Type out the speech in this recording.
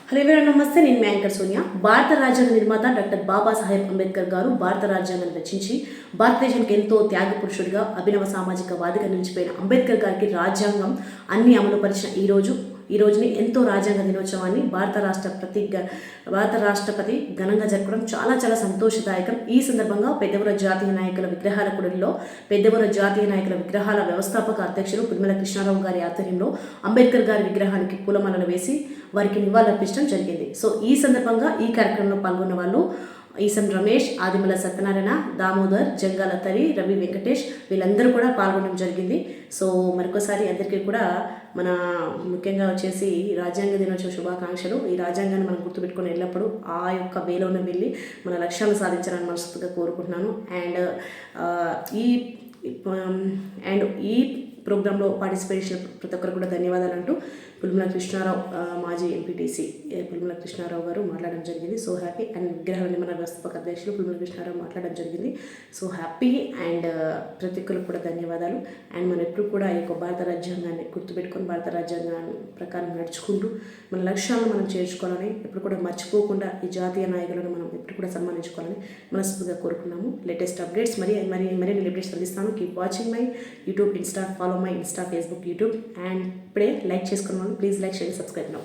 Hello ఎవరైనా నమస్తే, నేను మీ యాంకర్ సోనియా. భారత రాజ్యాంగ నిర్మాత డాక్టర్ బాబాసాహెబ్ అంబేద్కర్ గారు భారత రాజ్యాంగాన్ని రచించి భారతదేశానికి ఎంతో త్యాగ పురుషుడిగా, అభినవ సామాజిక వాదిగా నిలిచిపోయిన అంబేద్కర్ గారికి రాజ్యాంగం అన్ని అమలుపరిచిన ఈ రోజుని ఎంతో రాజ్యాంగ దినోత్సవాన్ని భారత రాష్ట్రపతి ఘనంగా జరపడం చాలా సంతోషదాయకం. ఈ సందర్భంగా పెద్దవర జాతీయ నాయకుల విగ్రహాల కూడలిలో పెద్దవర జాతీయ నాయకుల విగ్రహాల వ్యవస్థాపక అధ్యక్షులు పులిమల కృష్ణారావు గారి ఆధ్వర్యంలో అంబేద్కర్ గారి విగ్రహానికి పూలమాలలు వేసి వారికి నివాళులర్పించడం జరిగింది. సో ఈ సందర్భంగా ఈ కార్యక్రమంలో పాల్గొన్న వాళ్ళు ఈసం రమేష్, ఆదిమల సత్యనారాయణ, దామోదర్, జంగాల తరి, రవి వెంకటేష్ వీళ్ళందరూ కూడా పాల్గొనడం జరిగింది. సో మరొకసారి అందరికీ కూడా మన ముఖ్యంగా వచ్చేసి రాజ్యాంగ దినోత్సవ శుభాకాంక్షలు. ఈ రాజ్యాంగాన్ని మనం గుర్తుపెట్టుకొని ఎల్లప్పుడూ ఆ యొక్క వేలోనే వెళ్ళి మన లక్ష్యాలను సాధించాలని మనస్ఫూర్తిగా కోరుకుంటున్నాను. అండ్ ఈ ప్రోగ్రాంలో పార్టిసిపేట్ చేసిన ప్రతి ఒక్కరు కూడా ధన్యవాదాలు అంటూ పులిమల కృష్ణారావు, మాజీ ఎంపీటీసీ పులిమల కృష్ణారావు గారు మాట్లాడడం జరిగింది. So happy. అండ్ విగ్రహ నిర్మాణ వ్యవస్థాపక అధ్యక్షులు పులిమల కృష్ణారావు మాట్లాడడం జరిగింది. So happy. అండ్ ప్రతి ఒక్కరికి కూడా ధన్యవాదాలు. అండ్ మనం ఎప్పుడు కూడా ఈ యొక్క భారత రాజ్యాంగాన్ని గుర్తుపెట్టుకొని భారత రాజ్యాంగాన్ని ప్రకారం నడుచుకుంటూ మన లక్ష్యాలను మనం చేర్చుకోవాలని, ఎప్పుడు కూడా మర్చిపోకుండా ఈ జాతీయ నాయకులను మనం ఎప్పుడు కూడా సన్మానించుకోవాలని మనస్ఫూర్తిగా కోరుకున్నాము. లేటెస్ట్ అప్డేట్స్ మరిన్ని అప్డేట్స్ అందిస్తాను. Keep watching my YouTube, Insta, follow my Insta, Facebook, YouTube. And ఇప్పుడే లైక్ చేసుకున్నాను. Please like, share, subscribe now.